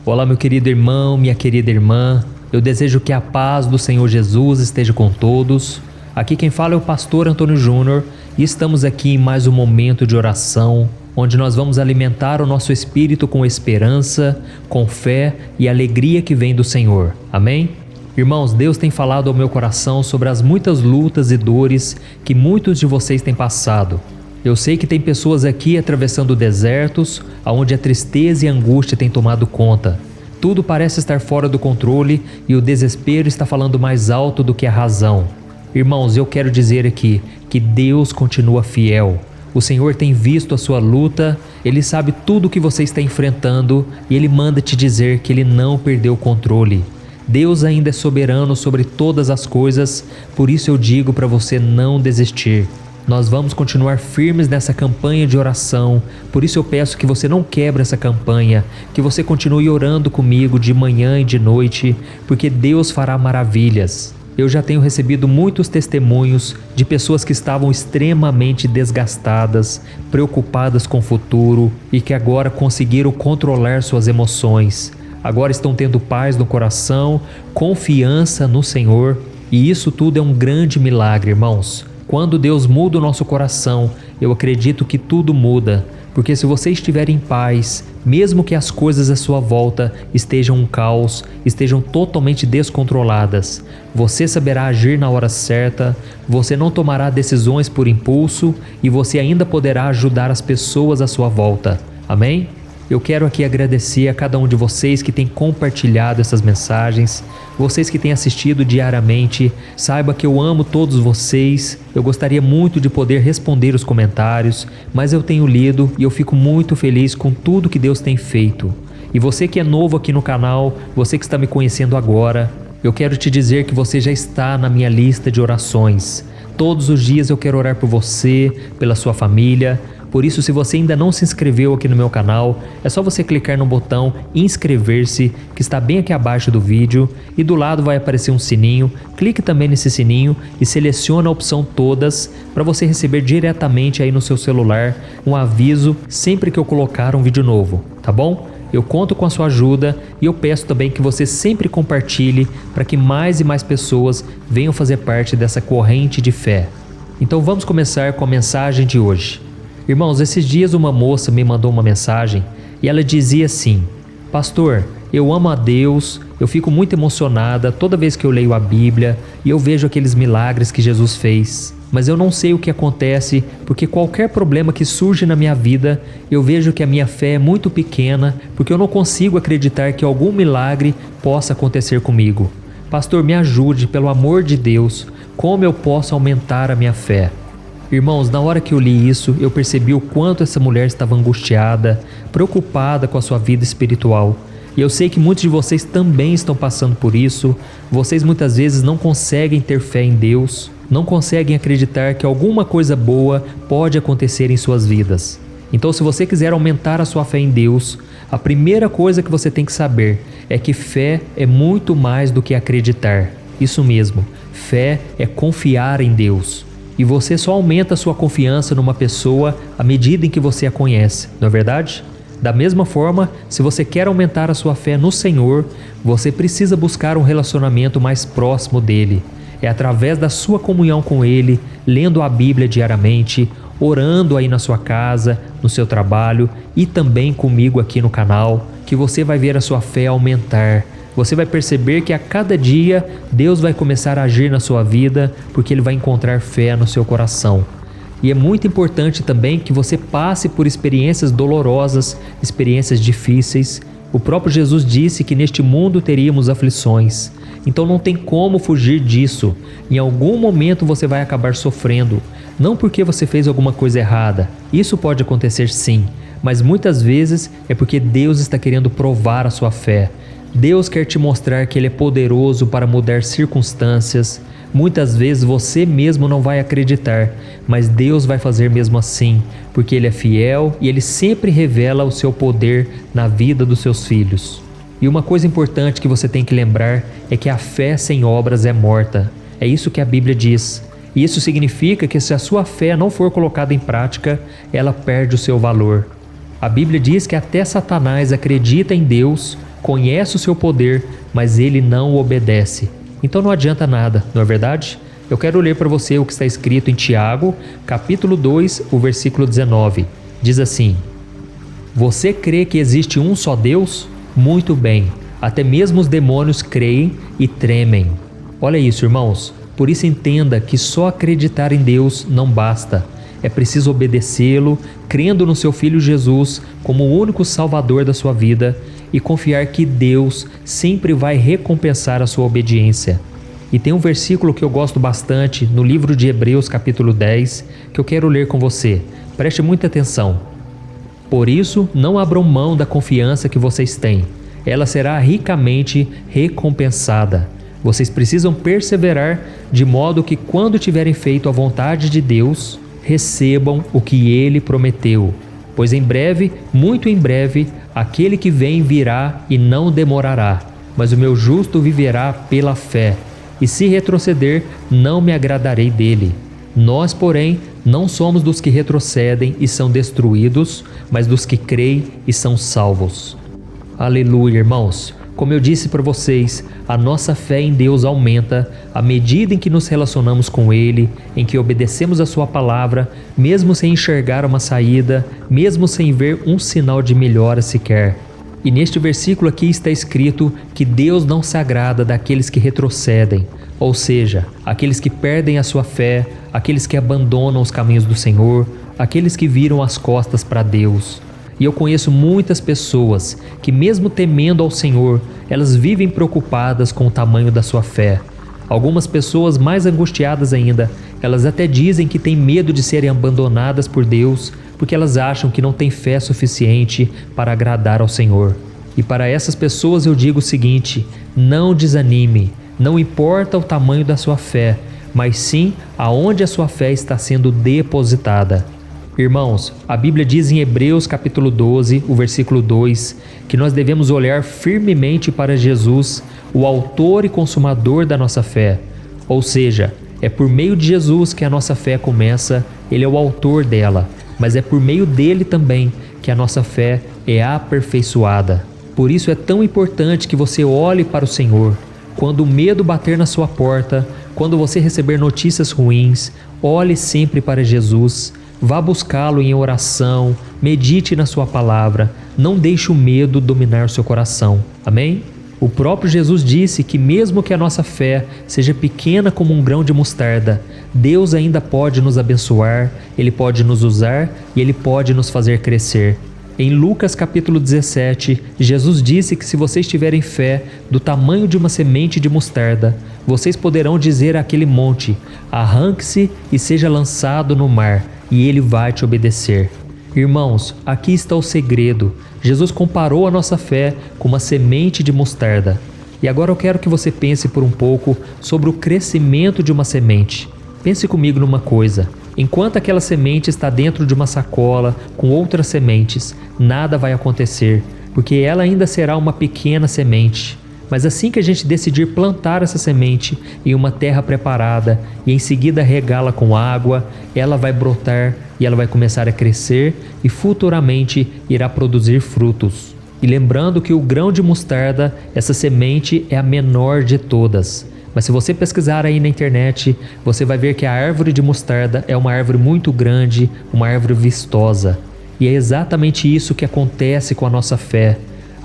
Olá, meu querido irmão, minha querida irmã. Eu desejo que a paz do Senhor Jesus esteja com todos. Aqui quem fala é o pastor Antônio Júnior e estamos aqui em mais um momento de oração, onde nós vamos alimentar o nosso espírito com esperança, com fé e alegria que vem do Senhor. Amém? Irmãos, Deus tem falado ao meu coração sobre as muitas lutas e dores que muitos de vocês têm passado. Eu sei que tem pessoas aqui atravessando desertos, onde a tristeza e a angústia têm tomado conta. Tudo parece estar fora do controle e o desespero está falando mais alto do que a razão. Irmãos, eu quero dizer aqui que Deus continua fiel. O Senhor tem visto a sua luta, Ele sabe tudo o que você está enfrentando e Ele manda te dizer que Ele não perdeu o controle. Deus ainda é soberano sobre todas as coisas, por isso eu digo para você não desistir. Nós vamos continuar firmes nessa campanha de oração, por isso eu peço que você não quebre essa campanha, que você continue orando comigo de manhã e de noite, porque Deus fará maravilhas. Eu já tenho recebido muitos testemunhos de pessoas que estavam extremamente desgastadas, preocupadas com o futuro e que agora conseguiram controlar suas emoções. Agora estão tendo paz no coração, confiança no Senhor, e isso tudo é um grande milagre, irmãos. Quando Deus muda o nosso coração, eu acredito que tudo muda, porque se você estiver em paz, mesmo que as coisas à sua volta estejam um caos, estejam totalmente descontroladas, você saberá agir na hora certa, você não tomará decisões por impulso e você ainda poderá ajudar as pessoas à sua volta. Amém? Eu quero aqui agradecer a cada um de vocês que tem compartilhado essas mensagens, vocês que têm assistido diariamente. Saiba que eu amo todos vocês, eu gostaria muito de poder responder os comentários, mas eu tenho lido e eu fico muito feliz com tudo que Deus tem feito. E você que é novo aqui no canal, você que está me conhecendo agora, eu quero te dizer que você já está na minha lista de orações. Todos os dias eu quero orar por você, pela sua família. Por isso, se você ainda não se inscreveu aqui no meu canal, é só você clicar no botão inscrever-se, que está bem aqui abaixo do vídeo, e do lado vai aparecer um sininho. Clique também nesse sininho e selecione a opção todas para você receber diretamente aí no seu celular um aviso sempre que eu colocar um vídeo novo, tá bom? Eu conto com a sua ajuda e eu peço também que você sempre compartilhe para que mais e mais pessoas venham fazer parte dessa corrente de fé. Então vamos começar com a mensagem de hoje. Irmãos, esses dias uma moça me mandou uma mensagem e ela dizia assim: Pastor, eu amo a Deus, eu fico muito emocionada toda vez que eu leio a Bíblia e eu vejo aqueles milagres que Jesus fez. Mas eu não sei o que acontece, porque qualquer problema que surge na minha vida, eu vejo que a minha fé é muito pequena, porque eu não consigo acreditar que algum milagre possa acontecer comigo. Pastor, me ajude, pelo amor de Deus, como eu posso aumentar a minha fé? Irmãos, na hora que eu li isso, eu percebi o quanto essa mulher estava angustiada, preocupada com a sua vida espiritual. E eu sei que muitos de vocês também estão passando por isso. Vocês muitas vezes não conseguem ter fé em Deus, não conseguem acreditar que alguma coisa boa pode acontecer em suas vidas. Então, se você quiser aumentar a sua fé em Deus, a primeira coisa que você tem que saber é que fé é muito mais do que acreditar. Isso mesmo, fé é confiar em Deus. E você só aumenta a sua confiança numa pessoa à medida em que você a conhece, não é verdade? Da mesma forma, se você quer aumentar a sua fé no Senhor, você precisa buscar um relacionamento mais próximo dele. É através da sua comunhão com Ele, lendo a Bíblia diariamente, orando aí na sua casa, no seu trabalho e também comigo aqui no canal, que você vai ver a sua fé aumentar. Você vai perceber que a cada dia Deus vai começar a agir na sua vida, porque Ele vai encontrar fé no seu coração. E é muito importante também que você passe por experiências dolorosas, experiências difíceis. O próprio Jesus disse que neste mundo teríamos aflições. Então não tem como fugir disso. Em algum momento você vai acabar sofrendo. Não porque você fez alguma coisa errada. Isso pode acontecer sim. Mas muitas vezes é porque Deus está querendo provar a sua fé. Deus quer te mostrar que Ele é poderoso para mudar circunstâncias. Muitas vezes você mesmo não vai acreditar, mas Deus vai fazer mesmo assim, porque Ele é fiel e Ele sempre revela o seu poder na vida dos seus filhos. E uma coisa importante que você tem que lembrar é que a fé sem obras é morta. É isso que a Bíblia diz. E isso significa que se a sua fé não for colocada em prática, ela perde o seu valor. A Bíblia diz que até Satanás acredita em Deus conhece o seu poder, mas ele não o obedece. Então não adianta nada, não é verdade? Eu quero ler para você o que está escrito em Tiago, capítulo 2, o versículo 19. Diz assim: Você crê que existe um só Deus? Muito bem, até mesmo os demônios creem e tremem. Olha isso, irmãos. Por isso entenda que só acreditar em Deus não basta. É preciso obedecê-lo, crendo no seu Filho Jesus como o único Salvador da sua vida e confiar que Deus sempre vai recompensar a sua obediência. E tem um versículo que eu gosto bastante no livro de Hebreus capítulo 10 que eu quero ler com você. Preste muita atenção. Por isso, não abram mão da confiança que vocês têm. Ela será ricamente recompensada. Vocês precisam perseverar de modo que quando tiverem feito a vontade de Deus, recebam o que Ele prometeu. Pois em breve, muito em breve, aquele que vem virá e não demorará. Mas o meu justo viverá pela fé. E se retroceder, não me agradarei dele. Nós, porém, não somos dos que retrocedem e são destruídos, mas dos que creem e são salvos. Aleluia, irmãos! Como eu disse para vocês, a nossa fé em Deus aumenta à medida em que nos relacionamos com Ele, em que obedecemos a Sua palavra, mesmo sem enxergar uma saída, mesmo sem ver um sinal de melhora sequer. E neste versículo aqui está escrito que Deus não se agrada daqueles que retrocedem, ou seja, aqueles que perdem a sua fé, aqueles que abandonam os caminhos do Senhor, aqueles que viram as costas para Deus. E eu conheço muitas pessoas que, mesmo temendo ao Senhor, elas vivem preocupadas com o tamanho da sua fé. Algumas pessoas mais angustiadas ainda, elas até dizem que têm medo de serem abandonadas por Deus, porque elas acham que não têm fé suficiente para agradar ao Senhor. E para essas pessoas eu digo o seguinte: não desanime, não importa o tamanho da sua fé, mas sim aonde a sua fé está sendo depositada. Irmãos, a Bíblia diz em Hebreus capítulo 12, o versículo 2, que nós devemos olhar firmemente para Jesus, o autor e consumador da nossa fé. Ou seja, é por meio de Jesus que a nossa fé começa, Ele é o autor dela, mas é por meio dele também que a nossa fé é aperfeiçoada. Por isso é tão importante que você olhe para o Senhor. Quando o medo bater na sua porta, quando você receber notícias ruins, olhe sempre para Jesus. Vá buscá-lo em oração, medite na sua palavra, não deixe o medo dominar o seu coração. Amém? O próprio Jesus disse que mesmo que a nossa fé seja pequena como um grão de mostarda, Deus ainda pode nos abençoar, Ele pode nos usar e Ele pode nos fazer crescer. Em Lucas capítulo 17, Jesus disse que se vocês tiverem fé do tamanho de uma semente de mostarda, vocês poderão dizer àquele monte: arranque-se e seja lançado no mar, e ele vai te obedecer. Irmãos, aqui está o segredo. Jesus comparou a nossa fé com uma semente de mostarda. E agora eu quero que você pense por um pouco sobre o crescimento de uma semente. Pense comigo numa coisa. Enquanto aquela semente está dentro de uma sacola com outras sementes, nada vai acontecer, porque ela ainda será uma pequena semente. Mas assim que a gente decidir plantar essa semente em uma terra preparada e em seguida regá-la com água, ela vai brotar e ela vai começar a crescer e futuramente irá produzir frutos. E lembrando que o grão de mostarda, essa semente é a menor de todas. Mas se você pesquisar aí na internet, você vai ver que a árvore de mostarda é uma árvore muito grande, uma árvore vistosa. E é exatamente isso que acontece com a nossa fé.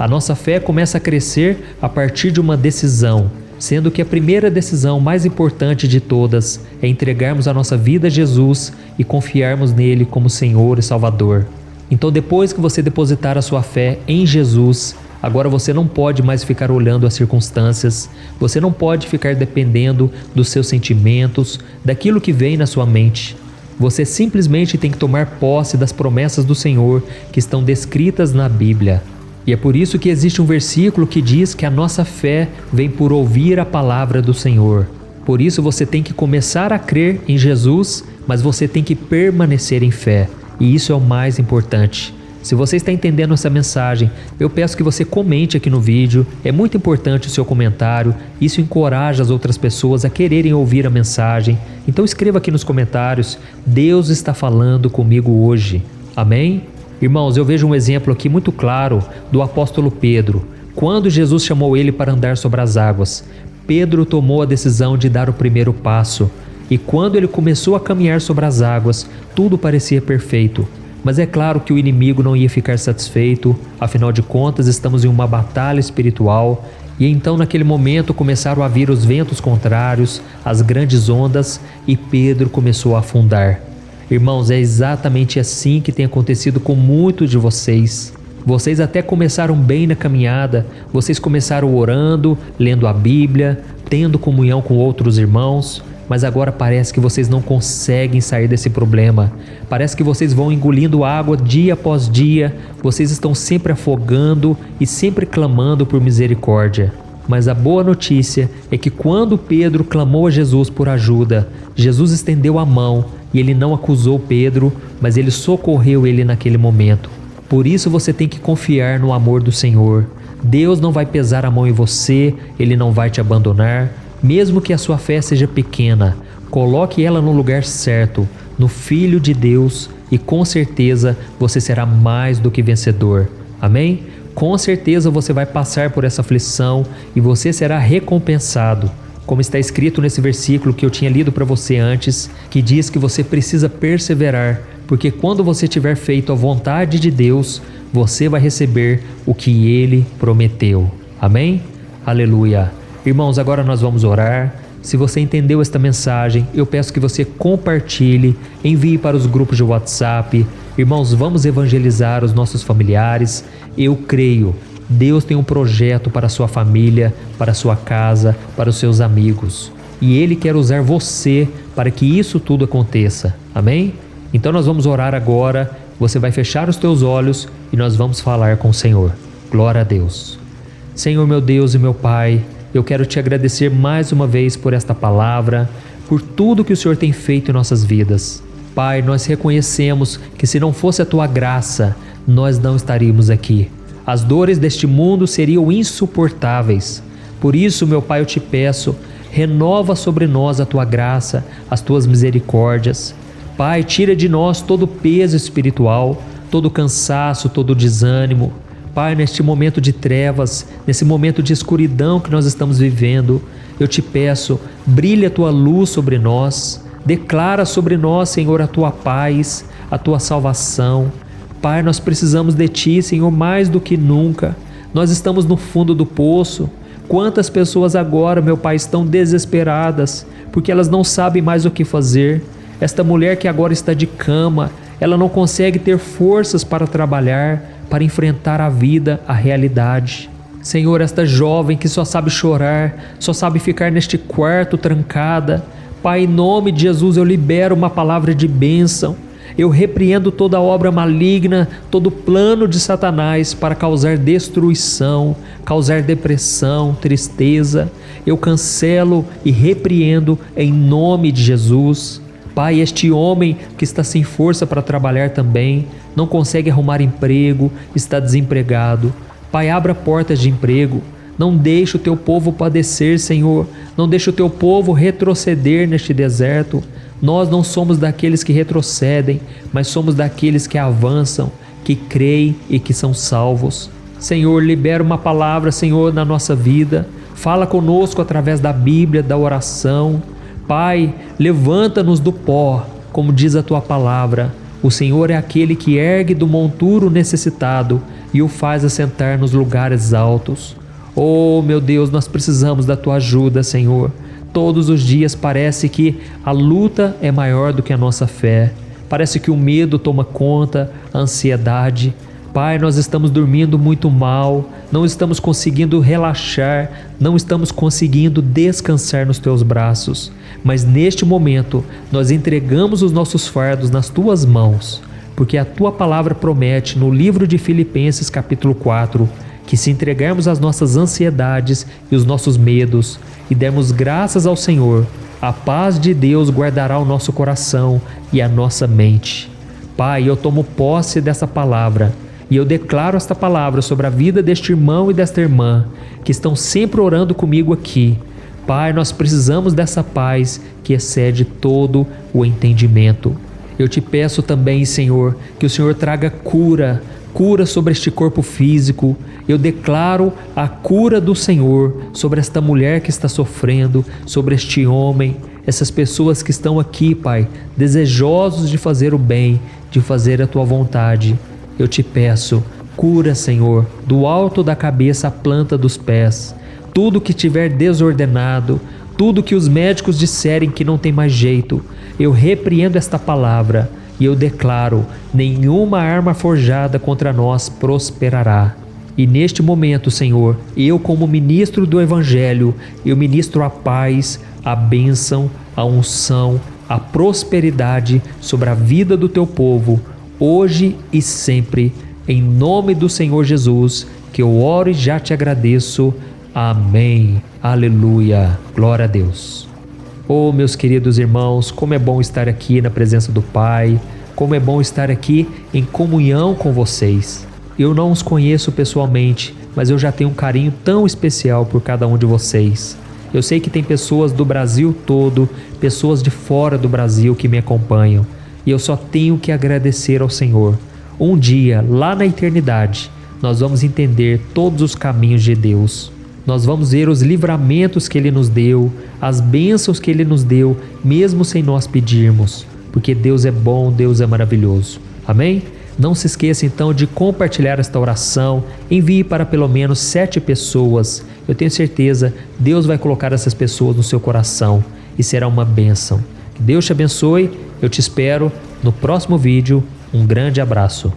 A nossa fé começa a crescer a partir de uma decisão, sendo que a primeira decisão mais importante de todas é entregarmos a nossa vida a Jesus e confiarmos nele como Senhor e Salvador. Então, depois que você depositar a sua fé em Jesus, agora você não pode mais ficar olhando as circunstâncias, você não pode ficar dependendo dos seus sentimentos, daquilo que vem na sua mente. Você simplesmente tem que tomar posse das promessas do Senhor que estão descritas na Bíblia. E é por isso que existe um versículo que diz que a nossa fé vem por ouvir a palavra do Senhor. Por isso você tem que começar a crer em Jesus, mas você tem que permanecer em fé. E isso é o mais importante. Se você está entendendo essa mensagem, eu peço que você comente aqui no vídeo. É muito importante o seu comentário. Isso encoraja as outras pessoas a quererem ouvir a mensagem. Então escreva aqui nos comentários: Deus está falando comigo hoje. Amém? Irmãos, eu vejo um exemplo aqui muito claro do apóstolo Pedro. Quando Jesus chamou ele para andar sobre as águas, Pedro tomou a decisão de dar o primeiro passo. E quando ele começou a caminhar sobre as águas, tudo parecia perfeito. Mas é claro que o inimigo não ia ficar satisfeito, afinal de contas estamos em uma batalha espiritual. E então naquele momento começaram a vir os ventos contrários, as grandes ondas, e Pedro começou a afundar. Irmãos, é exatamente assim que tem acontecido com muitos de vocês. Vocês até começaram bem na caminhada, vocês começaram orando, lendo a Bíblia, tendo comunhão com outros irmãos, mas agora parece que vocês não conseguem sair desse problema. Parece que vocês vão engolindo água dia após dia, vocês estão sempre afogando e sempre clamando por misericórdia. Mas a boa notícia é que quando Pedro clamou a Jesus por ajuda, Jesus estendeu a mão e ele não acusou Pedro, mas ele socorreu ele naquele momento. Por isso você tem que confiar no amor do Senhor. Deus não vai pesar a mão em você, Ele não vai te abandonar. Mesmo que a sua fé seja pequena, coloque ela no lugar certo, no Filho de Deus, e com certeza você será mais do que vencedor. Amém? Com certeza você vai passar por essa aflição e você será recompensado. Como está escrito nesse versículo que eu tinha lido para você antes, que diz que você precisa perseverar, porque quando você tiver feito a vontade de Deus, você vai receber o que Ele prometeu. Amém? Aleluia! Irmãos, agora nós vamos orar. Se você entendeu esta mensagem, eu peço que você compartilhe, envie para os grupos de WhatsApp. Irmãos, vamos evangelizar os nossos familiares. Eu creio, Deus tem um projeto para a sua família, para a sua casa, para os seus amigos. E Ele quer usar você para que isso tudo aconteça. Amém? Então nós vamos orar agora. Você vai fechar os teus olhos e nós vamos falar com o Senhor. Glória a Deus. Senhor, meu Deus e meu Pai, eu quero te agradecer mais uma vez por esta palavra, por tudo que o Senhor tem feito em nossas vidas. Pai, nós reconhecemos que se não fosse a Tua graça, nós não estaríamos aqui. As dores deste mundo seriam insuportáveis. Por isso, meu Pai, eu te peço, renova sobre nós a Tua graça, as Tuas misericórdias. Pai, tira de nós todo o peso espiritual, todo o cansaço, todo o desânimo. Pai, neste momento de trevas, nesse momento de escuridão que nós estamos vivendo, eu te peço, brilha a Tua luz sobre nós, declara sobre nós, Senhor, a Tua paz, a Tua salvação. Pai, nós precisamos de Ti, Senhor, mais do que nunca. Nós estamos no fundo do poço. Quantas pessoas agora, meu Pai, estão desesperadas, porque elas não sabem mais o que fazer. Esta mulher que agora está de cama, ela não consegue ter forças para trabalhar, para enfrentar a vida, a realidade. Senhor, esta jovem que só sabe chorar, só sabe ficar neste quarto trancada. Pai, em nome de Jesus, eu libero uma palavra de bênção. Eu repreendo toda obra maligna, todo plano de Satanás para causar destruição, causar depressão, tristeza. Eu cancelo e repreendo em nome de Jesus. Pai, este homem que está sem força para trabalhar também, não consegue arrumar emprego, está desempregado. Pai, abra portas de emprego. Não deixe o Teu povo padecer, Senhor. Não deixe o Teu povo retroceder neste deserto. Nós não somos daqueles que retrocedem, mas somos daqueles que avançam, que creem e que são salvos. Senhor, libera uma palavra, Senhor, na nossa vida. Fala conosco através da Bíblia, da oração. Pai, levanta-nos do pó, como diz a Tua palavra. O Senhor é aquele que ergue do monturo necessitado e o faz assentar nos lugares altos. Oh, meu Deus, nós precisamos da Tua ajuda, Senhor. Todos os dias parece que a luta é maior do que a nossa fé. Parece que o medo toma conta, a ansiedade. Pai, nós estamos dormindo muito mal, não estamos conseguindo relaxar, não estamos conseguindo descansar nos Teus braços. Mas neste momento, nós entregamos os nossos fardos nas Tuas mãos, porque a Tua palavra promete no livro de Filipenses capítulo 4, que se entregarmos as nossas ansiedades e os nossos medos e dermos graças ao Senhor, a paz de Deus guardará o nosso coração e a nossa mente. Pai, eu tomo posse dessa palavra e eu declaro esta palavra sobre a vida deste irmão e desta irmã que estão sempre orando comigo aqui. Pai, nós precisamos dessa paz que excede todo o entendimento. Eu te peço também, Senhor, que o Senhor traga cura sobre este corpo físico. Eu declaro a cura do Senhor sobre esta mulher que está sofrendo, sobre este homem, essas pessoas que estão aqui, Pai, desejosos de fazer o bem, de fazer a Tua vontade. Eu te peço, cura, Senhor, do alto da cabeça à planta dos pés, tudo que tiver desordenado, tudo que os médicos disserem que não tem mais jeito. Eu repreendo esta palavra e eu declaro: nenhuma arma forjada contra nós prosperará. E neste momento, Senhor, eu como ministro do Evangelho, eu ministro a paz, a bênção, a unção, a prosperidade sobre a vida do Teu povo, hoje e sempre, em nome do Senhor Jesus, que eu oro e já te agradeço. Amém. Aleluia. Glória a Deus. Oh, meus queridos irmãos, como é bom estar aqui na presença do Pai, como é bom estar aqui em comunhão com vocês. Eu não os conheço pessoalmente, mas eu já tenho um carinho tão especial por cada um de vocês. Eu sei que tem pessoas do Brasil todo, pessoas de fora do Brasil que me acompanham, e eu só tenho que agradecer ao Senhor. Um dia, lá na eternidade, nós vamos entender todos os caminhos de Deus. Nós vamos ver os livramentos que Ele nos deu, as bênçãos que Ele nos deu, mesmo sem nós pedirmos, porque Deus é bom, Deus é maravilhoso. Amém? Não se esqueça então de compartilhar esta oração, envie para pelo menos 7 pessoas. Eu tenho certeza, Deus vai colocar essas pessoas no seu coração e será uma bênção. Que Deus te abençoe, eu te espero no próximo vídeo. Um grande abraço.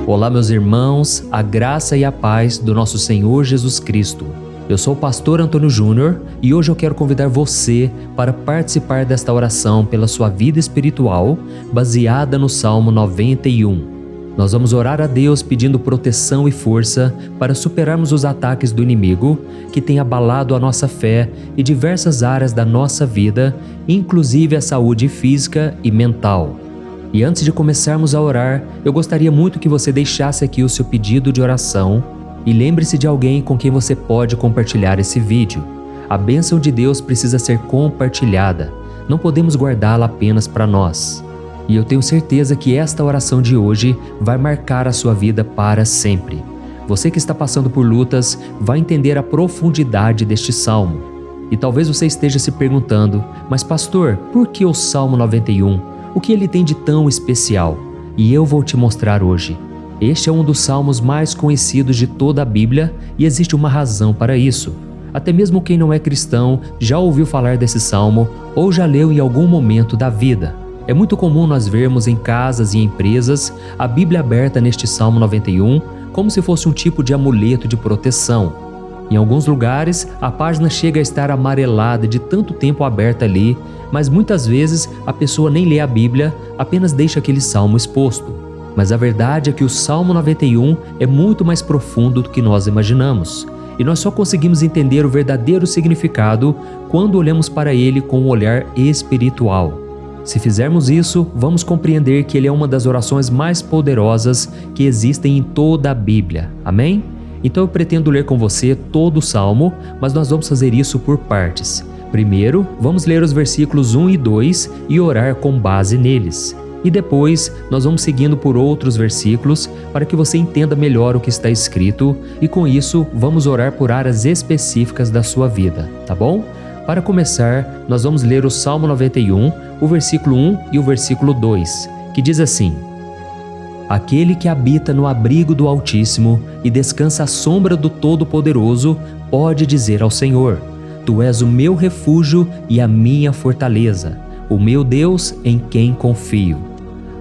Olá, meus irmãos, a graça e a paz do nosso Senhor Jesus Cristo. Eu sou o pastor Antônio Júnior e hoje eu quero convidar você para participar desta oração pela sua vida espiritual, baseada no Salmo 91. Nós vamos orar a Deus pedindo proteção e força para superarmos os ataques do inimigo que tem abalado a nossa fé e diversas áreas da nossa vida, inclusive a saúde física e mental. E antes de começarmos a orar, eu gostaria muito que você deixasse aqui o seu pedido de oração e lembre-se de alguém com quem você pode compartilhar esse vídeo. A bênção de Deus precisa ser compartilhada, não podemos guardá-la apenas para nós. E eu tenho certeza que esta oração de hoje vai marcar a sua vida para sempre. Você que está passando por lutas vai entender a profundidade deste salmo. E talvez você esteja se perguntando: mas pastor, por que o Salmo 91? O que ele tem de tão especial? E eu vou te mostrar hoje. Este é um dos salmos mais conhecidos de toda a Bíblia e existe uma razão para isso. Até mesmo quem não é cristão já ouviu falar desse salmo ou já leu em algum momento da vida. É muito comum nós vermos em casas e empresas a Bíblia aberta neste Salmo 91 como se fosse um tipo de amuleto de proteção. Em alguns lugares, a página chega a estar amarelada de tanto tempo aberta ali, mas muitas vezes a pessoa nem lê a Bíblia, apenas deixa aquele salmo exposto. Mas a verdade é que o Salmo 91 é muito mais profundo do que nós imaginamos. E nós só conseguimos entender o verdadeiro significado quando olhamos para ele com um olhar espiritual. Se fizermos isso, vamos compreender que ele é uma das orações mais poderosas que existem em toda a Bíblia. Amém? Então eu pretendo ler com você todo o Salmo, mas nós vamos fazer isso por partes. Primeiro, vamos ler os versículos 1 e 2 e orar com base neles. E depois, nós vamos seguindo por outros versículos para que você entenda melhor o que está escrito e com isso, vamos orar por áreas específicas da sua vida, tá bom? Para começar, nós vamos ler o Salmo 91, o versículo 1 e o versículo 2, que diz assim: Aquele que habita no abrigo do Altíssimo e descansa à sombra do Todo-Poderoso pode dizer ao Senhor: Tu és o meu refúgio e a minha fortaleza, o meu Deus em quem confio.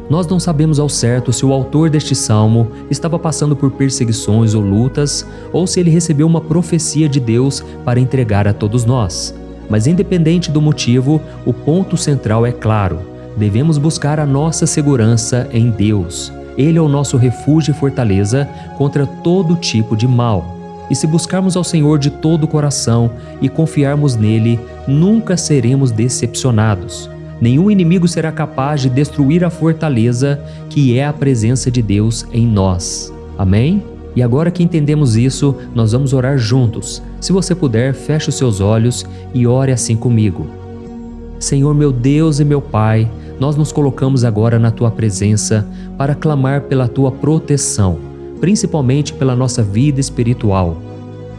Nós não sabemos ao certo se o autor deste salmo estava passando por perseguições ou lutas, ou se ele recebeu uma profecia de Deus para entregar a todos nós. Mas independente do motivo, o ponto central é claro: devemos buscar a nossa segurança em Deus. Ele é o nosso refúgio e fortaleza contra todo tipo de mal. E se buscarmos ao Senhor de todo o coração e confiarmos nele, nunca seremos decepcionados. Nenhum inimigo será capaz de destruir a fortaleza que é a presença de Deus em nós. Amém? E agora que entendemos isso, nós vamos orar juntos. Se você puder, feche os seus olhos e ore assim comigo. Senhor meu Deus e meu Pai, nós nos colocamos agora na Tua presença para clamar pela Tua proteção. principalmente pela nossa vida espiritual.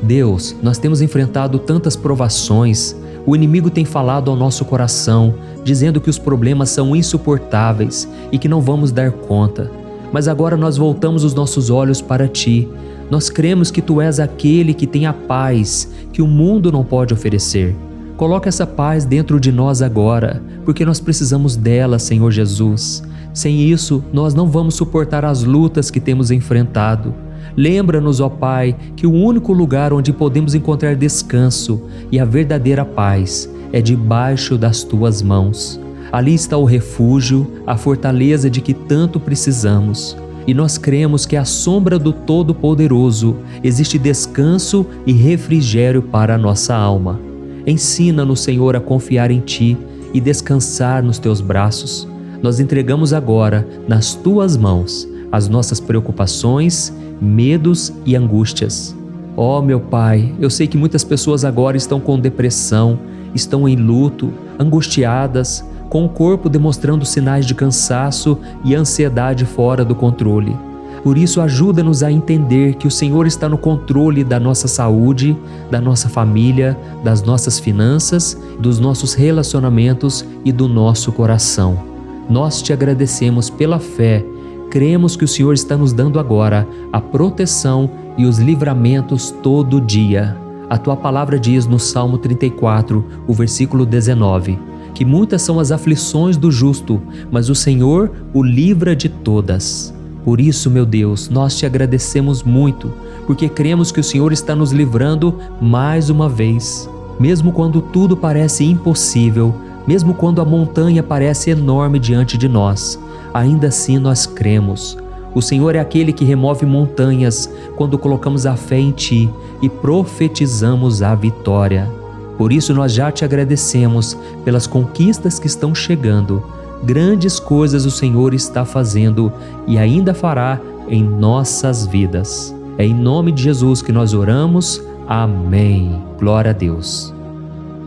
Deus, nós temos enfrentado tantas provações, o inimigo tem falado ao nosso coração, dizendo que os problemas são insuportáveis e que não vamos dar conta. Mas agora nós voltamos os nossos olhos para Ti. Nós cremos que Tu és aquele que tem a paz que o mundo não pode oferecer. Coloca essa paz dentro de nós agora, porque nós precisamos dela, Senhor Jesus. Sem isso, nós não vamos suportar as lutas que temos enfrentado. Lembra-nos, ó Pai, que o único lugar onde podemos encontrar descanso e a verdadeira paz é debaixo das Tuas mãos. Ali está o refúgio, a fortaleza de que tanto precisamos. E nós cremos que à sombra do Todo-Poderoso existe descanso e refrigério para a nossa alma. Ensina-nos, Senhor, a confiar em Ti e descansar nos Teus braços. Nós entregamos agora, nas Tuas mãos, as nossas preocupações, medos e angústias. Ó meu Pai, eu sei que muitas pessoas agora estão com depressão, estão em luto, angustiadas, com o corpo demonstrando sinais de cansaço e ansiedade fora do controle. Por isso, ajuda-nos a entender que o Senhor está no controle da nossa saúde, da nossa família, das nossas finanças, dos nossos relacionamentos e do nosso coração. Nós Te agradecemos pela fé. Cremos que o Senhor está nos dando agora a proteção e os livramentos todo dia. A Tua palavra diz no Salmo 34, o versículo 19, que muitas são as aflições do justo, mas o Senhor o livra de todas. Por isso, meu Deus, nós Te agradecemos muito, porque cremos que o Senhor está nos livrando mais uma vez. Mesmo quando tudo parece impossível, mesmo quando a montanha parece enorme diante de nós, ainda assim nós cremos. O Senhor é aquele que remove montanhas quando colocamos a fé em Ti e profetizamos a vitória. Por isso nós já Te agradecemos pelas conquistas que estão chegando. Grandes coisas o Senhor está fazendo e ainda fará em nossas vidas. É em nome de Jesus que nós oramos. Amém. Glória a Deus.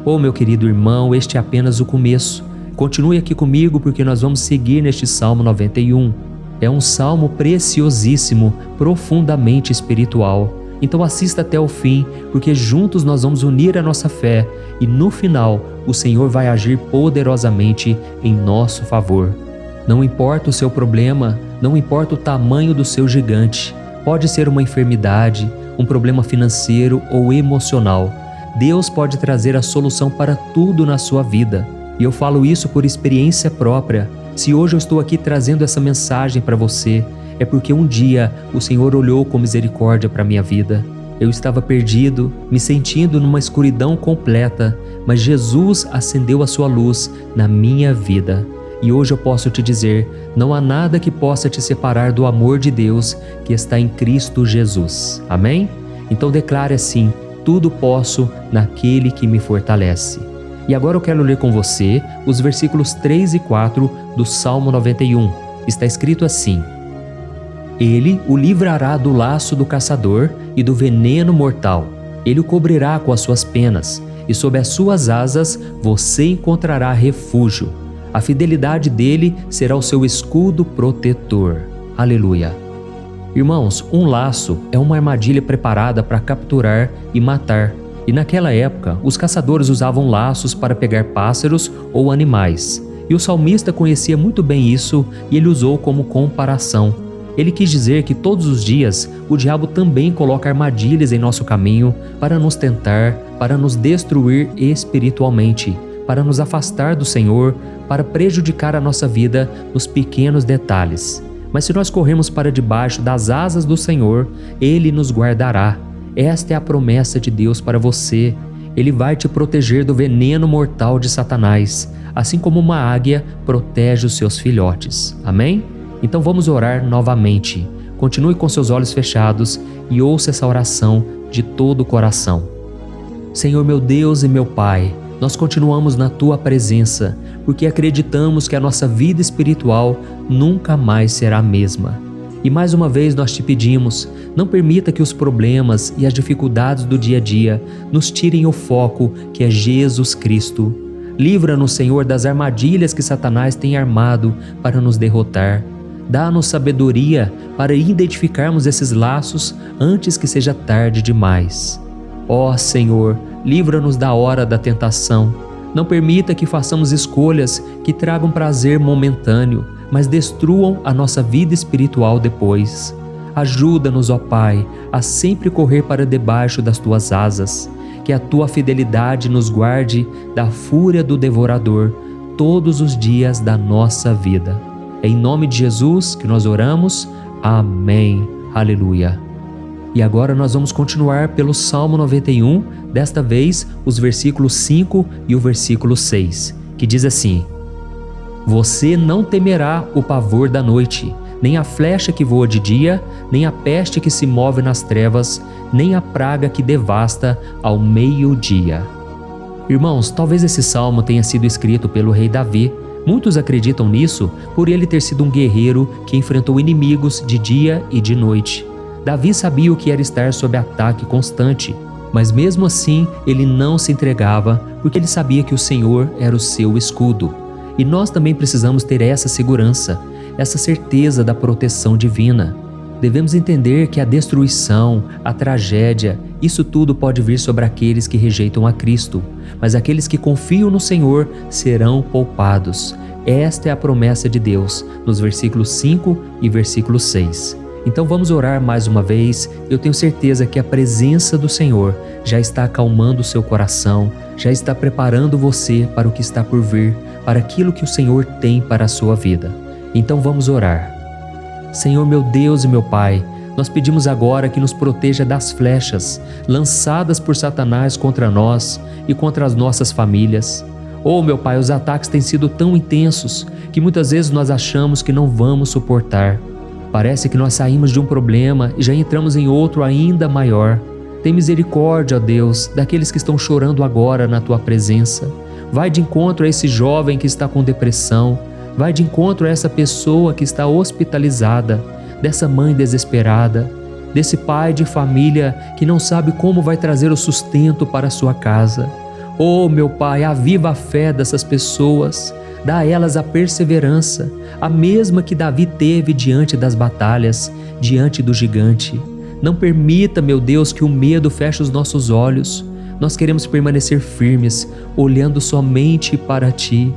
Oh, meu querido irmão, este é apenas o começo. Continue aqui comigo porque nós vamos seguir neste Salmo 91. É um salmo preciosíssimo, profundamente espiritual. Então assista até o fim, porque juntos nós vamos unir a nossa fé e no final o Senhor vai agir poderosamente em nosso favor. Não importa o seu problema, não importa o tamanho do seu gigante. Pode ser uma enfermidade, um problema financeiro ou emocional. Deus pode trazer a solução para tudo na sua vida. E eu falo isso por experiência própria. Se hoje eu estou aqui trazendo essa mensagem para você, é porque um dia o Senhor olhou com misericórdia para a minha vida. Eu estava perdido, me sentindo numa escuridão completa, mas Jesus acendeu a sua luz na minha vida. E hoje eu posso te dizer, não há nada que possa te separar do amor de Deus que está em Cristo Jesus. Amém? Então declare assim: tudo posso naquele que me fortalece. E agora eu quero ler com você os versículos 3 e 4 do Salmo 91. Está escrito assim: Ele o livrará do laço do caçador e do veneno mortal. Ele o cobrirá com as suas penas, e sob as suas asas você encontrará refúgio. A fidelidade dele será o seu escudo protetor. Aleluia. Irmãos, um laço é uma armadilha preparada para capturar e matar. E naquela época, os caçadores usavam laços para pegar pássaros ou animais. E o salmista conhecia muito bem isso e ele usou como comparação. Ele quis dizer que todos os dias o diabo também coloca armadilhas em nosso caminho para nos tentar, para nos destruir espiritualmente, para nos afastar do Senhor, para prejudicar a nossa vida nos pequenos detalhes. Mas se nós corrermos para debaixo das asas do Senhor, Ele nos guardará. Esta é a promessa de Deus para você. Ele vai te proteger do veneno mortal de Satanás, assim como uma águia protege os seus filhotes. Amém? Então vamos orar novamente. Continue com seus olhos fechados e ouça essa oração de todo o coração. Senhor meu Deus e meu Pai, nós continuamos na Tua presença, porque acreditamos que a nossa vida espiritual nunca mais será a mesma. E mais uma vez nós Te pedimos, não permita que os problemas e as dificuldades do dia a dia nos tirem o foco que é Jesus Cristo. Livra-nos, Senhor, das armadilhas que Satanás tem armado para nos derrotar. Dá-nos sabedoria para identificarmos esses laços antes que seja tarde demais. Ó Senhor, livra-nos da hora da tentação. Não permita que façamos escolhas que tragam prazer momentâneo, mas destruam a nossa vida espiritual depois. Ajuda-nos, ó Pai, a sempre correr para debaixo das Tuas asas. Que a Tua fidelidade nos guarde da fúria do devorador todos os dias da nossa vida. É em nome de Jesus que nós oramos. Amém. Aleluia. E agora nós vamos continuar pelo Salmo 91, desta vez os versículos 5 e o versículo 6, que diz assim: Você não temerá o pavor da noite, nem a flecha que voa de dia, nem a peste que se move nas trevas, nem a praga que devasta ao meio-dia. Irmãos, talvez esse salmo tenha sido escrito pelo rei Davi. Muitos acreditam nisso por ele ter sido um guerreiro que enfrentou inimigos de dia e de noite. Davi sabia o que era estar sob ataque constante, mas mesmo assim ele não se entregava porque ele sabia que o Senhor era o seu escudo. E nós também precisamos ter essa segurança, essa certeza da proteção divina. Devemos entender que a destruição, a tragédia, isso tudo pode vir sobre aqueles que rejeitam a Cristo, mas aqueles que confiam no Senhor serão poupados. Esta é a promessa de Deus, nos versículos 5 e versículo 6. Então vamos orar mais uma vez. Eu tenho certeza que a presença do Senhor já está acalmando o seu coração, já está preparando você para o que está por vir, para aquilo que o Senhor tem para a sua vida. Então vamos orar. Senhor meu Deus e meu Pai, nós pedimos agora que nos proteja das flechas lançadas por Satanás contra nós e contra as nossas famílias. Oh meu Pai, os ataques têm sido tão intensos que muitas vezes nós achamos que não vamos suportar. Parece que nós saímos de um problema e já entramos em outro ainda maior. Tem misericórdia, ó Deus, daqueles que estão chorando agora na Tua presença. Vai de encontro a esse jovem que está com depressão. Vai de encontro a essa pessoa que está hospitalizada, dessa mãe desesperada, desse pai de família que não sabe como vai trazer o sustento para a sua casa. Oh, meu Pai, aviva a fé dessas pessoas, dá a elas a perseverança, a mesma que Davi teve diante das batalhas, diante do gigante. Não permita, meu Deus, que o medo feche os nossos olhos. Nós queremos permanecer firmes, olhando somente para Ti.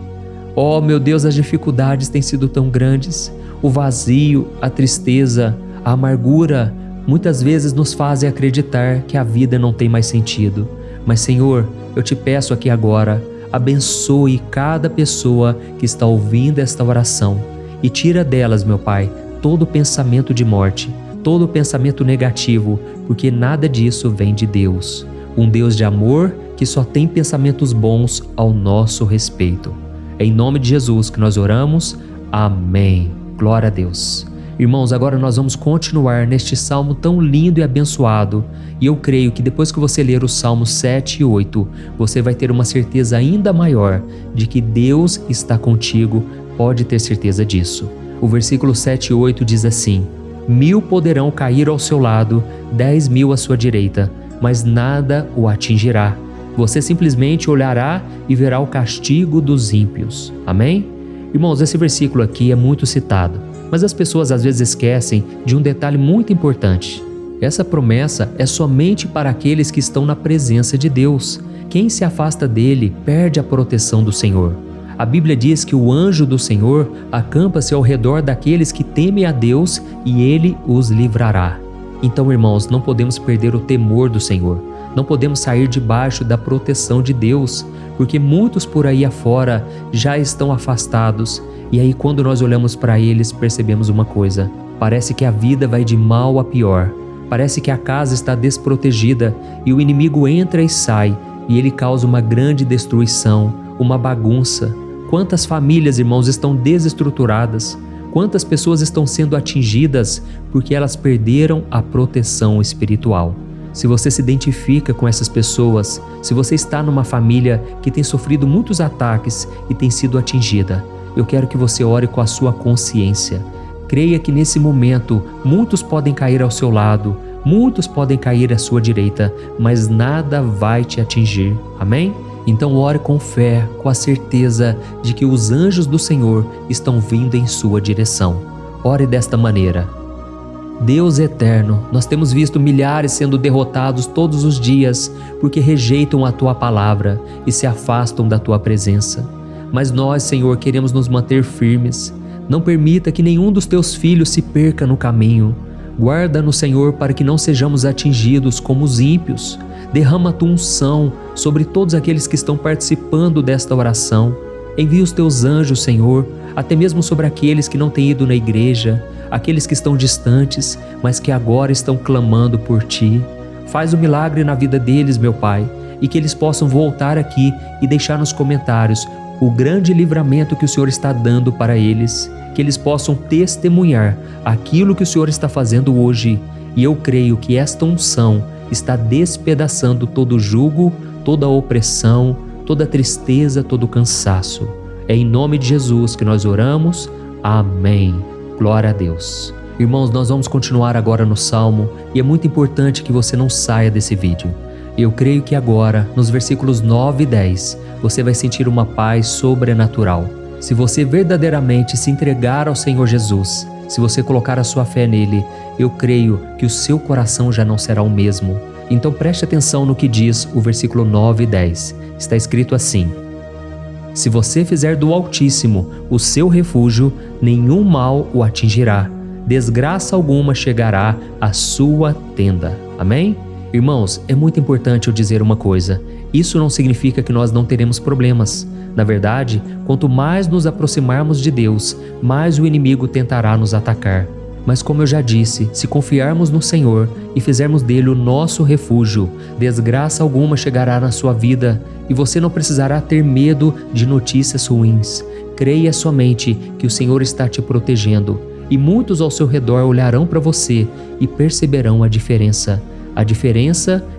Oh, meu Deus, as dificuldades têm sido tão grandes. O vazio, a tristeza, a amargura, muitas vezes nos fazem acreditar que a vida não tem mais sentido. Mas, Senhor, eu te peço aqui agora, abençoe cada pessoa que está ouvindo esta oração e tira delas, meu Pai, todo pensamento de morte, todo pensamento negativo, porque nada disso vem de Deus. Um Deus de amor que só tem pensamentos bons ao nosso respeito. É em nome de Jesus que nós oramos. Amém. Glória a Deus. Irmãos, agora nós vamos continuar neste salmo tão lindo e abençoado. E eu creio que depois que você ler os salmos 7 e 8, você vai ter uma certeza ainda maior de que Deus está contigo. Pode ter certeza disso. O versículo 7 e 8 diz assim: 1000 poderão cair ao seu lado, 10.000 à sua direita, mas nada o atingirá. Você simplesmente olhará e verá o castigo dos ímpios. Amém? Irmãos, esse versículo aqui é muito citado, mas as pessoas às vezes esquecem de um detalhe muito importante. Essa promessa é somente para aqueles que estão na presença de Deus. Quem se afasta dele perde a proteção do Senhor. A Bíblia diz que o anjo do Senhor acampa-se ao redor daqueles que temem a Deus e ele os livrará. Então, irmãos, não podemos perder o temor do Senhor. Não podemos sair debaixo da proteção de Deus, porque muitos por aí afora já estão afastados. E aí quando nós olhamos para eles, percebemos uma coisa: parece que a vida vai de mal a pior. Parece que a casa está desprotegida e o inimigo entra e sai e ele causa uma grande destruição, uma bagunça. Quantas famílias, irmãos, estão desestruturadas? Quantas pessoas estão sendo atingidas porque elas perderam a proteção espiritual? Se você se identifica com essas pessoas, se você está numa família que tem sofrido muitos ataques e tem sido atingida, eu quero que você ore com a sua consciência. Creia que nesse momento muitos podem cair ao seu lado, muitos podem cair à sua direita, mas nada vai te atingir. Amém? Então ore com fé, com a certeza de que os anjos do Senhor estão vindo em sua direção. Ore desta maneira: Deus eterno, nós temos visto milhares sendo derrotados todos os dias porque rejeitam a Tua palavra e se afastam da Tua presença. Mas nós, Senhor, queremos nos manter firmes. Não permita que nenhum dos Teus filhos se perca no caminho. Guarda-nos, Senhor, para que não sejamos atingidos como os ímpios. Derrama a Tua unção sobre todos aqueles que estão participando desta oração. Envia os Teus anjos, Senhor, até mesmo sobre aqueles que não têm ido na igreja, aqueles que estão distantes, mas que agora estão clamando por Ti. Faz o milagre na vida deles, meu Pai, e que eles possam voltar aqui e deixar nos comentários o grande livramento que o Senhor está dando para eles, que eles possam testemunhar aquilo que o Senhor está fazendo hoje. E eu creio que esta unção está despedaçando todo jugo, toda opressão, toda tristeza, todo cansaço. É em nome de Jesus que nós oramos. Amém. Glória a Deus. Irmãos, nós vamos continuar agora no Salmo e é muito importante que você não saia desse vídeo. Eu creio que agora, nos versículos 9 e 10, você vai sentir uma paz sobrenatural. Se você verdadeiramente se entregar ao Senhor Jesus, se você colocar a sua fé nele, eu creio que o seu coração já não será o mesmo. Então preste atenção no que diz o versículo 9 e 10. Está escrito assim: Se você fizer do Altíssimo o seu refúgio, nenhum mal o atingirá, desgraça alguma chegará à sua tenda. Amém? Irmãos, é muito importante eu dizer uma coisa. Isso não significa que nós não teremos problemas. Na verdade, quanto mais nos aproximarmos de Deus, mais o inimigo tentará nos atacar. Mas como eu já disse, se confiarmos no Senhor e fizermos dele o nosso refúgio, desgraça alguma chegará na sua vida e você não precisará ter medo de notícias ruins. Creia somente que o Senhor está te protegendo e muitos ao seu redor olharão para você e perceberão a diferença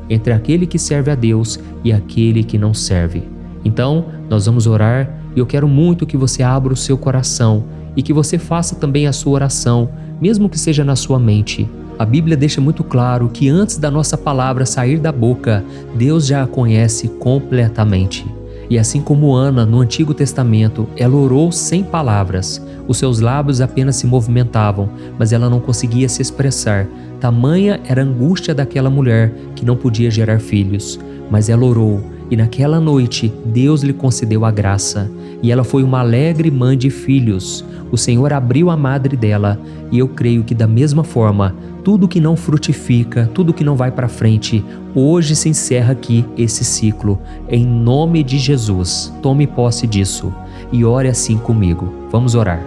entre aquele que serve a Deus e aquele que não serve. Então, nós vamos orar e eu quero muito que você abra o seu coração e que você faça também a sua oração, mesmo que seja na sua mente. A Bíblia deixa muito claro que antes da nossa palavra sair da boca, Deus já a conhece completamente. E assim como Ana, no Antigo Testamento, ela orou sem palavras. Os seus lábios apenas se movimentavam, mas ela não conseguia se expressar. Tamanha era a angústia daquela mulher que não podia gerar filhos. Mas ela orou, e naquela noite Deus lhe concedeu a graça. E ela foi uma alegre mãe de filhos. O Senhor abriu a madre dela, e eu creio que da mesma forma, tudo que não frutifica, tudo que não vai para frente, hoje se encerra aqui esse ciclo. Em nome de Jesus, tome posse disso e ore assim comigo. Vamos orar.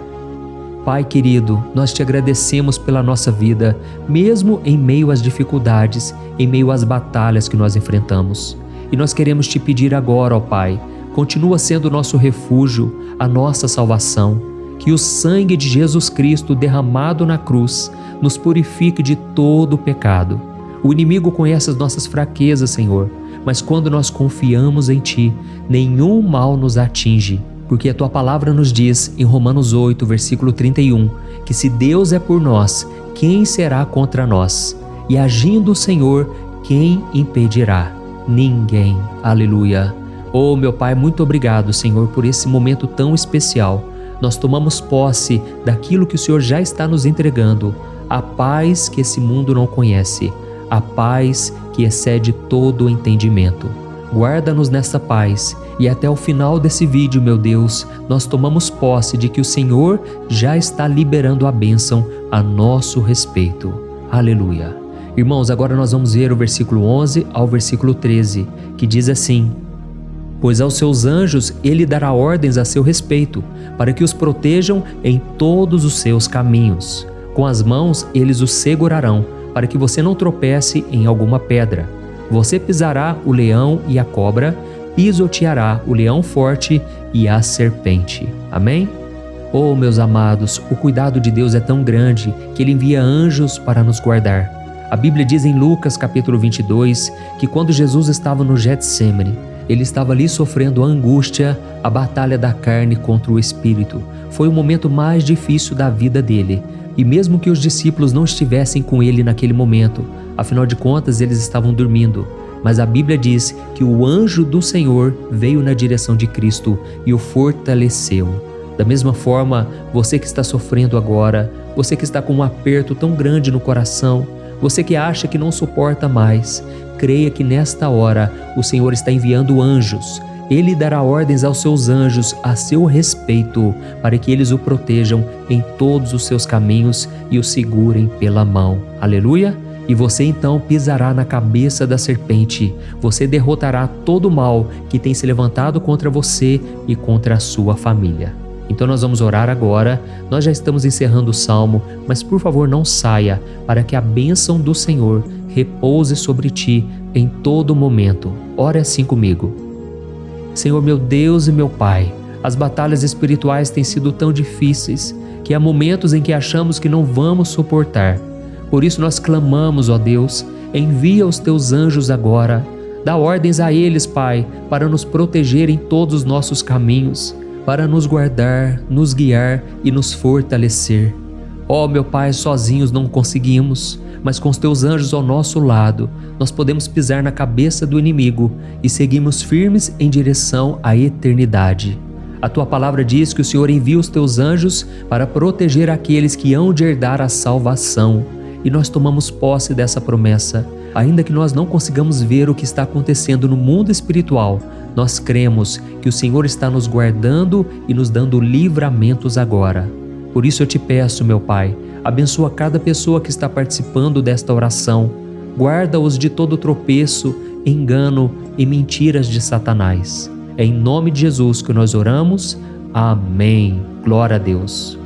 Pai querido, nós te agradecemos pela nossa vida, mesmo em meio às dificuldades, em meio às batalhas que nós enfrentamos. E nós queremos te pedir agora, ó Pai, continua sendo o nosso refúgio, a nossa salvação. Que o sangue de Jesus Cristo derramado na cruz nos purifique de todo o pecado. O inimigo conhece as nossas fraquezas, Senhor, mas quando nós confiamos em Ti, nenhum mal nos atinge, porque a Tua palavra nos diz em Romanos 8, versículo 31, que se Deus é por nós, quem será contra nós? E agindo o Senhor, quem impedirá? Ninguém. Aleluia. Oh, meu Pai, muito obrigado, Senhor, por esse momento tão especial. Nós tomamos posse daquilo que o Senhor já está nos entregando, a paz que esse mundo não conhece, a paz que excede todo o entendimento. Guarda-nos nessa paz e até o final desse vídeo, meu Deus, nós tomamos posse de que o Senhor já está liberando a bênção a nosso respeito. Aleluia. Irmãos, agora nós vamos ver o versículo 11 ao versículo 13, que diz assim: Pois aos seus anjos ele dará ordens a seu respeito, para que os protejam em todos os seus caminhos. Com as mãos eles os segurarão, para que você não tropece em alguma pedra. Você pisará o leão e a cobra, pisoteará o leão forte e a serpente. Amém? Oh, meus amados, o cuidado de Deus é tão grande que Ele envia anjos para nos guardar. A Bíblia diz em Lucas capítulo 22 que quando Jesus estava no Getsêmani, Ele estava ali sofrendo a angústia, a batalha da carne contra o espírito. Foi o momento mais difícil da vida dele. E mesmo que os discípulos não estivessem com ele naquele momento, afinal de contas eles estavam dormindo, mas a Bíblia diz que o anjo do Senhor veio na direção de Cristo e o fortaleceu. Da mesma forma, você que está sofrendo agora, você que está com um aperto tão grande no coração, você que acha que não suporta mais, creia que nesta hora o Senhor está enviando anjos. Ele dará ordens aos seus anjos a seu respeito, para que eles o protejam em todos os seus caminhos e o segurem pela mão. Aleluia! E você então pisará na cabeça da serpente. Você derrotará todo o mal que tem se levantado contra você e contra a sua família. Então nós vamos orar agora. Nós já estamos encerrando o salmo, mas por favor não saia, para que a bênção do Senhor repouse sobre ti em todo momento. Ore assim comigo. Senhor meu Deus e meu Pai, as batalhas espirituais têm sido tão difíceis que há momentos em que achamos que não vamos suportar. Por isso nós clamamos, ó Deus, envia os teus anjos agora. Dá ordens a eles, Pai, para nos proteger em todos os nossos caminhos, para nos guardar, nos guiar e nos fortalecer. Ó meu Pai, sozinhos não conseguimos, mas com os teus anjos ao nosso lado, nós podemos pisar na cabeça do inimigo e seguimos firmes em direção à eternidade. A tua palavra diz que o Senhor envia os teus anjos para proteger aqueles que hão de herdar a salvação. E nós tomamos posse dessa promessa. Ainda que nós não consigamos ver o que está acontecendo no mundo espiritual, nós cremos que o Senhor está nos guardando e nos dando livramentos agora. Por isso eu te peço, meu Pai, abençoa cada pessoa que está participando desta oração. Guarda-os de todo tropeço, engano e mentiras de Satanás. É em nome de Jesus que nós oramos. Amém. Glória a Deus.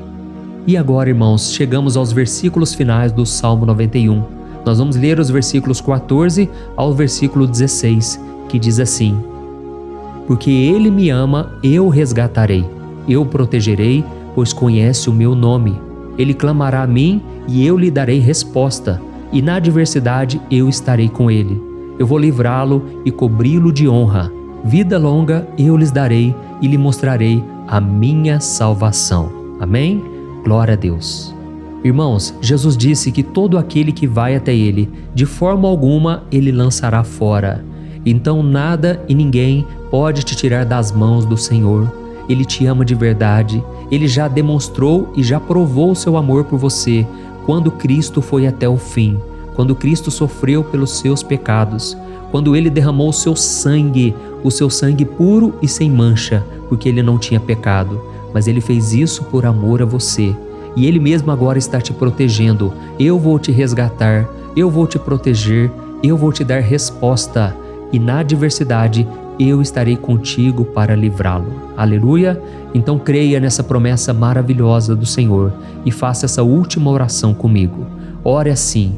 E agora, irmãos, chegamos aos versículos finais do Salmo 91. Nós vamos ler os versículos 14 ao versículo 16, que diz assim: Porque Ele me ama, eu o resgatarei, eu o protegerei, pois conhece o meu nome. Ele clamará a mim e eu lhe darei resposta, e na adversidade eu estarei com ele. Eu vou livrá-lo e cobri-lo de honra. Vida longa eu lhes darei e lhe mostrarei a minha salvação. Amém? Glória a Deus. Irmãos, Jesus disse que todo aquele que vai até Ele, de forma alguma Ele lançará fora. Então nada e ninguém pode te tirar das mãos do Senhor. Ele te ama de verdade. Ele já demonstrou e já provou o seu amor por você quando Cristo foi até o fim, quando Cristo sofreu pelos seus pecados, quando Ele derramou o seu sangue puro e sem mancha, porque Ele não tinha pecado. Mas Ele fez isso por amor a você. E Ele mesmo agora está te protegendo. Eu vou te resgatar, eu vou te proteger, eu vou te dar resposta. E na adversidade, eu estarei contigo para livrá-lo. Aleluia! Então creia nessa promessa maravilhosa do Senhor e faça essa última oração comigo. Ore assim: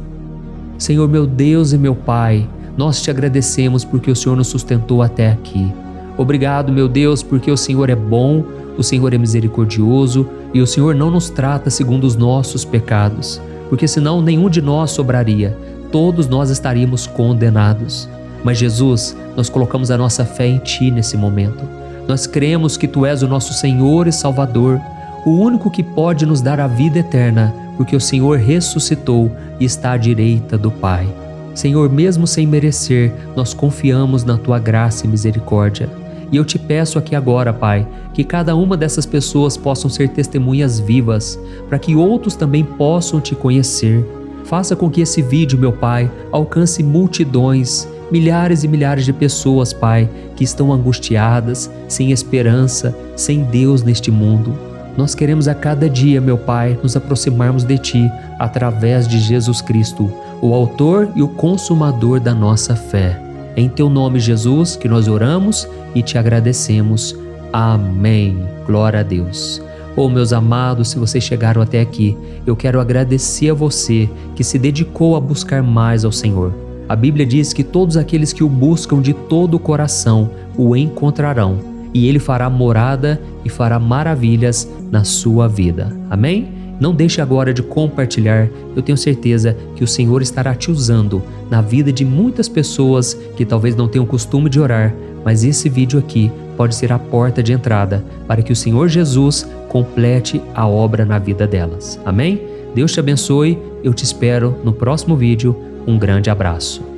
Senhor meu Deus e meu Pai, nós te agradecemos porque o Senhor nos sustentou até aqui. Obrigado, meu Deus, porque o Senhor é bom, o Senhor é misericordioso e o Senhor não nos trata segundo os nossos pecados, porque senão nenhum de nós sobraria, todos nós estaríamos condenados. Mas Jesus, nós colocamos a nossa fé em Ti nesse momento. Nós cremos que Tu és o nosso Senhor e Salvador, o único que pode nos dar a vida eterna, porque o Senhor ressuscitou e está à direita do Pai. Senhor, mesmo sem merecer, nós confiamos na Tua graça e misericórdia. E eu te peço aqui agora, Pai, que cada uma dessas pessoas possam ser testemunhas vivas, para que outros também possam Te conhecer. Faça com que esse vídeo, meu Pai, alcance multidões, milhares e milhares de pessoas, Pai, que estão angustiadas, sem esperança, sem Deus neste mundo. Nós queremos a cada dia, meu Pai, nos aproximarmos de Ti através de Jesus Cristo, o autor e o consumador da nossa fé. Em Teu nome, Jesus, que nós oramos e Te agradecemos. Amém. Glória a Deus. Oh, meus amados, se vocês chegaram até aqui, eu quero agradecer a você que se dedicou a buscar mais ao Senhor. A Bíblia diz que todos aqueles que o buscam de todo o coração o encontrarão, e Ele fará morada e fará maravilhas na sua vida. Amém? Não deixe agora de compartilhar, eu tenho certeza que o Senhor estará te usando na vida de muitas pessoas que talvez não tenham costume de orar, mas esse vídeo aqui pode ser a porta de entrada para que o Senhor Jesus complete a obra na vida delas. Amém? Deus te abençoe, eu te espero no próximo vídeo. Um grande abraço.